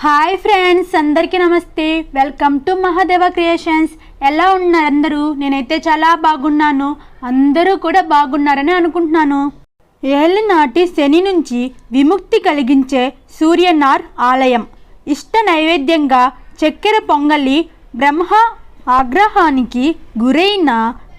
Hi friends, అందరికీ నమస్తే. Welcome to Mahadeva creations. ఎలా ఉన్నారు అందరూ? నేనైతే చాలా బాగున్నాను. అందరూ కూడా బాగున్నారని అనుకుంటున్నాను. ఏళ్ళనాటి శని నుంచి విముక్తి కలిగించే సూర్యనార్ ఆలయం. ఇష్ట నైవేద్యంగా చక్కెర పొంగలి. బ్రహ్మ ఆగ్రహానికి గురైన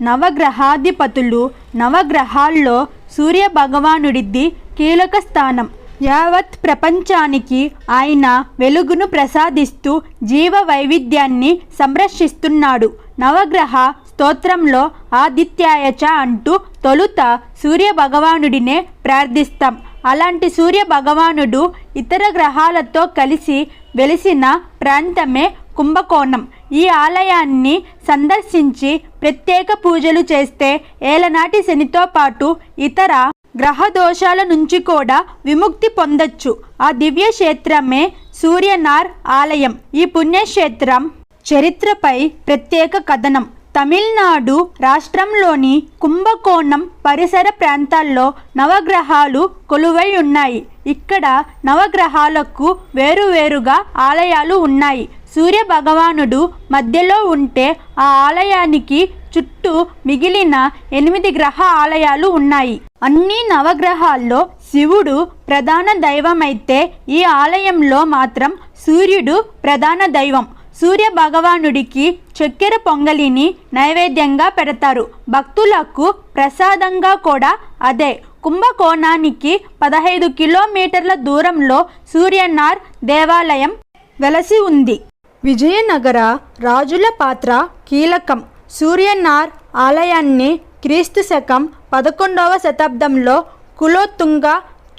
నవగ్రహాధిపతులు. నవగ్రహాల్లో సూర్య భగవానుడిది కీలక స్థానం. యావత్ ప్రపంచానికి ఆయన వెలుగును ప్రసాదిస్తూ జీవ వైవిధ్యాన్ని సంరక్షిస్తున్నాడు. నవగ్రహ స్తోత్రంలో ఆదిత్యాయచ అంటూ తొలుత సూర్య భగవానుడినే ప్రార్థిస్తాం. అలాంటి సూర్య భగవానుడు ఇతర గ్రహాలతో కలిసి వెలిసిన ప్రాంతమే కుంభకోణం. ఈ ఆలయాన్ని సందర్శించి ప్రత్యేక పూజలు చేస్తే ఏలనాటి శనితో పాటు ఇతర గ్రహ దోషాల నుంచి కూడా విముక్తి పొందొచ్చు. ఆ దివ్య క్షేత్రమే సూర్యనార్ ఆలయం. ఈ పుణ్యక్షేత్రం చరిత్రపై ప్రత్యేక కథనం. తమిళనాడు రాష్ట్రంలోని కుంభకోణం పరిసర ప్రాంతాల్లో నవగ్రహాలు కొలువై ఉన్నాయి. ఇక్కడ నవగ్రహాలకు వేరువేరుగా ఆలయాలు ఉన్నాయి. సూర్య భగవానుడు మధ్యలో ఉంటే ఆ ఆలయానికి చుట్టూ మిగిలిన 8 గ్రహ ఆలయాలు ఉన్నాయి. అన్ని నవగ్రహాల్లో శివుడు ప్రధాన దైవమైతే ఈ ఆలయంలో మాత్రం సూర్యుడు ప్రధాన దైవం. సూర్య భగవానుడికి చక్కెర పొంగలిని నైవేద్యంగా పెడతారు. భక్తులకు ప్రసాదంగా కూడా అదే. కుంభకోణానికి 15 కిలోమీటర్ల దూరంలో సూర్యనార్ దేవాలయం వెలసి ఉంది. విజయనగర రాజుల పాత్ర కీలకం. సూర్యనార్ ఆలయాన్ని క్రీస్తు శకం 11వ శతాబ్దంలో కులోత్తుంగ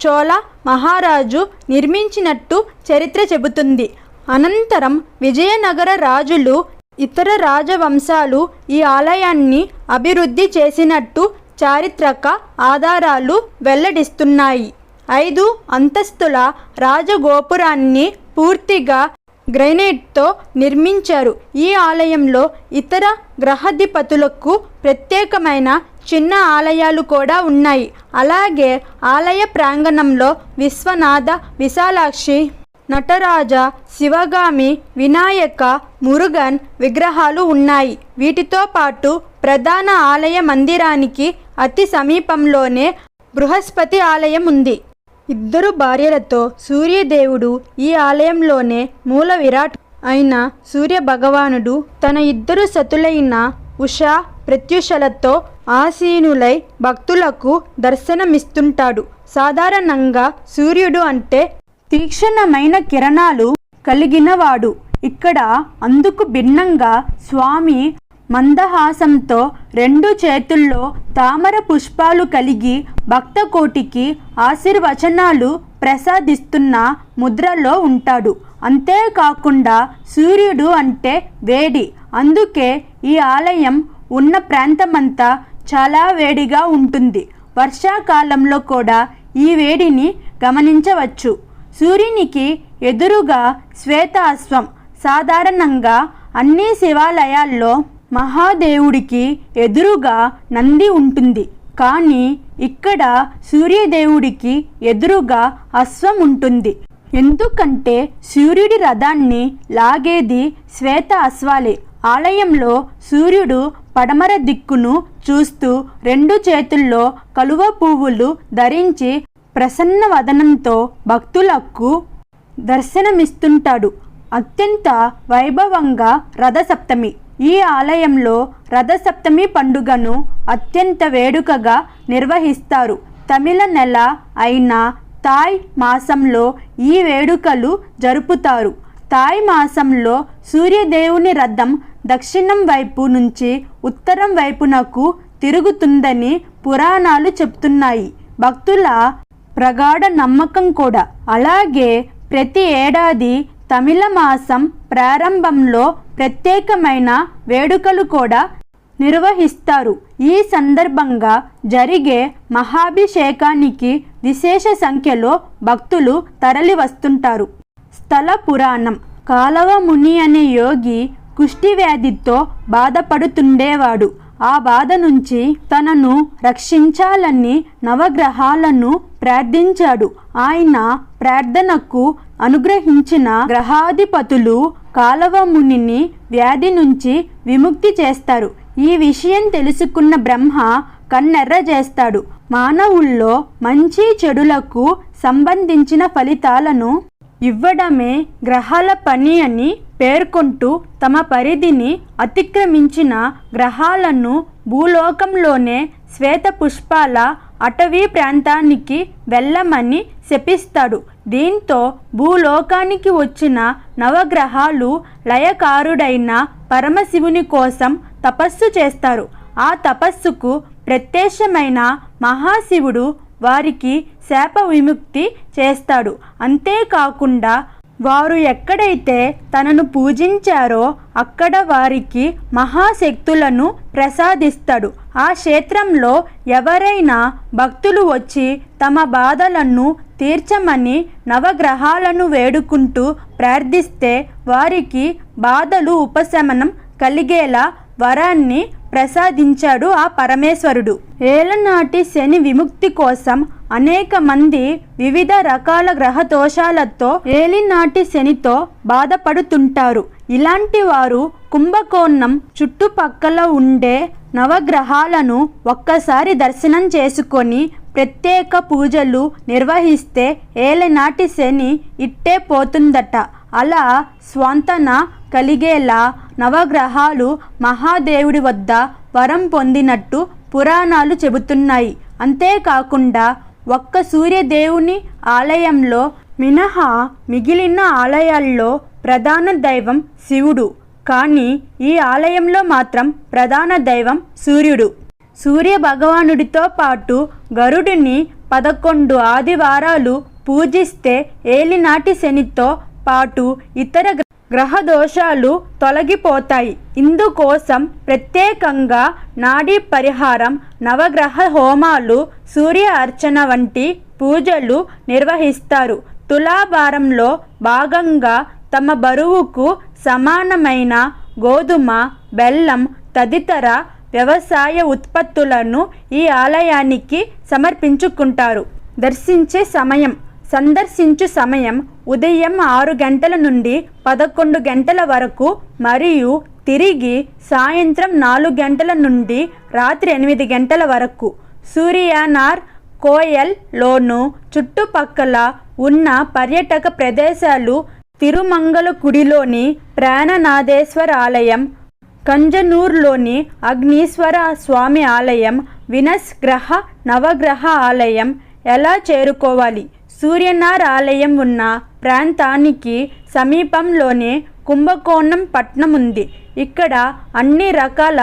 చోళ మహారాజు నిర్మించినట్టు చరిత్ర చెబుతుంది. అనంతరం విజయనగర రాజులు, ఇతర రాజవంశాలు ఈ ఆలయాన్ని అభివృద్ధి చేసినట్టు చారిత్రక ఆధారాలు వెల్లడిస్తున్నాయి. 5 అంతస్తుల రాజగోపురాన్ని పూర్తిగా గ్రైనైట్తో నిర్మించారు. ఈ ఆలయంలో ఇతర గ్రహాధిపతులకు ప్రత్యేకమైన చిన్న ఆలయాలు కూడా ఉన్నాయి. అలాగే ఆలయ ప్రాంగణంలో విశ్వనాథ, విశాలాక్షి, నటరాజ, శివగామి, వినాయక, మురుగన్ విగ్రహాలు ఉన్నాయి. వీటితో పాటు ప్రధాన ఆలయ మందిరానికి అతి సమీపంలోనే బృహస్పతి ఆలయం ఉంది. 2 భార్యలతో సూర్యదేవుడు ఈ ఆలయంలోనే మూల విరాట్ అయిన సూర్య భగవానుడు తన 2 సతులైన ఉషా, ప్రత్యూషలతో ఆసీనులై భక్తులకు దర్శనమిస్తుంటాడు. సాధారణంగా సూర్యుడు అంటే తీక్షణమైన కిరణాలు కలిగినవాడు. ఇక్కడ అందుకు భిన్నంగా స్వామి మందహాసంతో 2 చేతుల్లో తామర పుష్పాలు కలిగి భక్త కోటికి ఆశీర్వచనాలు ప్రసాదిస్తున్న ముద్రలో ఉంటాడు. అంతేకాకుండా సూర్యుడు అంటే వేడి. అందుకే ఈ ఆలయం ఉన్న ప్రాంతమంతా చాలా వేడిగా ఉంటుంది. వర్షాకాలంలో కూడా ఈ వేడిని గమనించవచ్చు. సూర్యునికి ఎదురుగా శ్వేత అశ్వం. సాధారణంగా అన్ని శివాలయాల్లో మహాదేవుడికి ఎదురుగా నంది ఉంటుంది. కానీ ఇక్కడ సూర్యదేవుడికి ఎదురుగా అశ్వం ఉంటుంది. ఎందుకంటే సూర్యుడి రథాన్ని లాగేది శ్వేత అశ్వాలే. ఆలయంలో సూర్యుడు పడమర దిక్కును చూస్తూ 2 చేతుల్లో కలువ పువ్వులు ధరించి ప్రసన్న వదనంతో భక్తులకు దర్శనమిస్తుంటాడు. అత్యంత వైభవంగా రథసప్తమి. ఈ ఆలయంలో రథసప్తమి పండుగను అత్యంత వేడుకగా నిర్వహిస్తారు. తమిళ నెల అయిన తాయ్ మాసంలో ఈ వేడుకలు జరుపుతారు. తాయ్ మాసంలో సూర్యదేవుని రథం దక్షిణం వైపు నుంచి ఉత్తరం వైపునకు తిరుగుతుందని పురాణాలు చెప్తున్నాయి. భక్తుల ప్రగాఢ నమ్మకం కూడా. అలాగే ప్రతి ఏడాది తమిళ మాసం ప్రారంభంలో ప్రత్యేకమైన వేడుకలు కూడా నిర్వహిస్తారు. ఈ సందర్భంగా జరిగే మహాభిషేకానికి విశేష సంఖ్యలో భక్తులు తరలి వస్తుంటారు. స్థల పురాణం. కాలవ ముని అనే యోగి కుష్టి వ్యాధితో బాధపడుతుండేవాడు. ఆ బాధ నుంచి తనను రక్షించాలని నవగ్రహాలను ప్రార్థించాడు. ఆయన ప్రార్థనకు అనుగ్రహించిన గ్రహాధిపతులు కాలవ మునిని వ్యాధి నుంచి విముక్తి చేస్తారు. ఈ విషయం తెలుసుకున్న బ్రహ్మ కన్నెర్ర చేస్తాడు. మానవుల్లో మంచి చెడులకు సంబంధించిన ఫలితాలను ఇవ్వడమే గ్రహాల పని అని పేర్కొంటూ తమ పరిధిని అతిక్రమించిన గ్రహాలను భూలోకంలోనే శ్వేత పుష్పాల అటవీ ప్రాంతానికి వెళ్ళమని శపిస్తాడు. దీంతో భూలోకానికి వచ్చిన నవగ్రహాలు లయకారుడైన పరమశివుని కోసం తపస్సు చేస్తారు. ఆ తపస్సుకు ప్రత్యక్షమైన మహాశివుడు వారికి శాప విముక్తి చేస్తాడు. అంతేకాకుండా వారు ఎక్కడైతే తనను పూజించారో అక్కడ వారికి మహాశక్తులను ప్రసాదిస్తాడు. ఆ క్షేత్రంలో ఎవరైనా భక్తులు వచ్చి తమ బాధలను తీర్చమని నవగ్రహాలను వేడుకుంటూ ప్రార్థిస్తే వారికి బాధలు ఉపశమనం కలిగేలా వరాన్ని ప్రసాదించాడు ఆ పరమేశ్వరుడు. ఏలనాటి శని విముక్తి కోసం అనేక మంది వివిధ రకాల గ్రహ దోషాలతో ఏలినాటి శనితో బాధపడుతుంటారు. ఇలాంటి వారు కుంభకోణం చుట్టుపక్కల ఉండే నవగ్రహాలను ఒక్కసారి దర్శనం చేసుకొని ప్రత్యేక పూజలు నిర్వహిస్తే ఏలనాటి శని ఇట్టే పోతుందట. అలా స్వంతన కలిగేలా నవగ్రహాలు మహాదేవుడి వద్ద వరం పొందినట్టు పురాణాలు చెబుతున్నాయి. అంతేకాకుండా ఒక్క సూర్యదేవుని ఆలయంలో మినహా మిగిలిన ఆలయాల్లో ప్రధాన దైవం శివుడు. కానీ ఈ ఆలయంలో మాత్రం ప్రధాన దైవం సూర్యుడు. సూర్య భగవానుడితో పాటు గరుడిని 11 ఆదివారాలు పూజిస్తే ఏలినాటి శనితో పాటు ఇతర గ్రహ దోషాలు తొలగిపోతాయి. ఇందుకోసం ప్రత్యేకంగా నాడీ పరిహారం, నవగ్రహ హోమాలు, సూర్య అర్చన వంటి పూజలు నిర్వహిస్తారు. తులాభారంలో భాగంగా తమ బరువుకు సమానమైన గోధుమ, బెల్లం తదితర వ్యవసాయ ఉత్పత్తులను ఈ ఆలయానికి సమర్పించుకుంటారు. సందర్శించు సమయం ఉదయం 6 గంటల నుండి 11 గంటల వరకు మరియు తిరిగి సాయంత్రం 4 గంటల నుండి రాత్రి 8 గంటల వరకు. సూర్యనార్ కోయల్లోను చుట్టుపక్కల ఉన్న పర్యాటక ప్రదేశాలు తిరుమంగళకుడిలోని ప్రాణనాథేశ్వర ఆలయం, కంజనూర్లోని అగ్నీశ్వర స్వామి ఆలయం, వినస్ గ్రహ నవగ్రహ ఆలయం. ఎలా చేరుకోవాలి? సూర్యనార్ ఆలయం ఉన్న ప్రాంతానికి సమీపంలోనే కుంభకోణం పట్నం ఉంది. ఇక్కడ అన్ని రకాల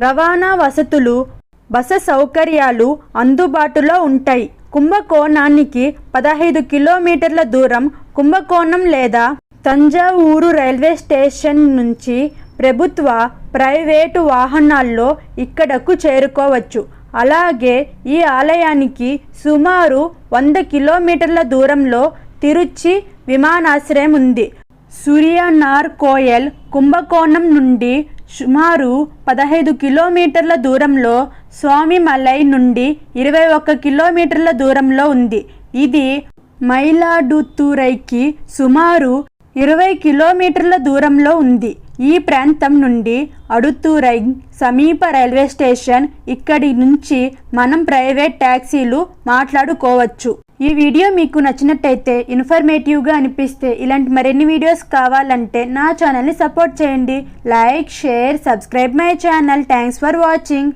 రవాణా వసతులు, బస సౌకర్యాలు అందుబాటులో ఉంటాయి. కుంభకోణానికి 15 కిలోమీటర్ల దూరం. కుంభకోణం లేదా తంజావూరు రైల్వే స్టేషన్ నుంచి ప్రభుత్వ, ప్రైవేటు వాహనాల్లో ఇక్కడకు చేరుకోవచ్చు. అలాగే ఈ ఆలయానికి సుమారు 100 కిలోమీటర్ల దూరంలో తిరుచి విమానాశ్రయం ఉంది. సూర్యనార్ కోయల్ కుంభకోణం నుండి సుమారు 15 కిలోమీటర్ల దూరంలో, స్వామిమలై నుండి 21 కిలోమీటర్ల దూరంలో ఉంది. ఇది మైలాడుతురైకి సుమారు 20 కిలోమీటర్ల దూరంలో ఉంది. ఈ ప్రాంతం నుండి అడుతురై సమీప రైల్వే స్టేషన్. ఇక్కడి నుంచి మనం ప్రైవేట్ ట్యాక్సీలు మాట్లాడుకోవచ్చు. ఈ వీడియో మీకు నచ్చినట్టయితే, ఇన్ఫర్మేటివ్గా అనిపిస్తే ఇలాంటి మరిన్ని వీడియోస్ కావాలంటే నా ఛానల్ని సపోర్ట్ చేయండి. Like, share, subscribe my channel. Thanks for watching.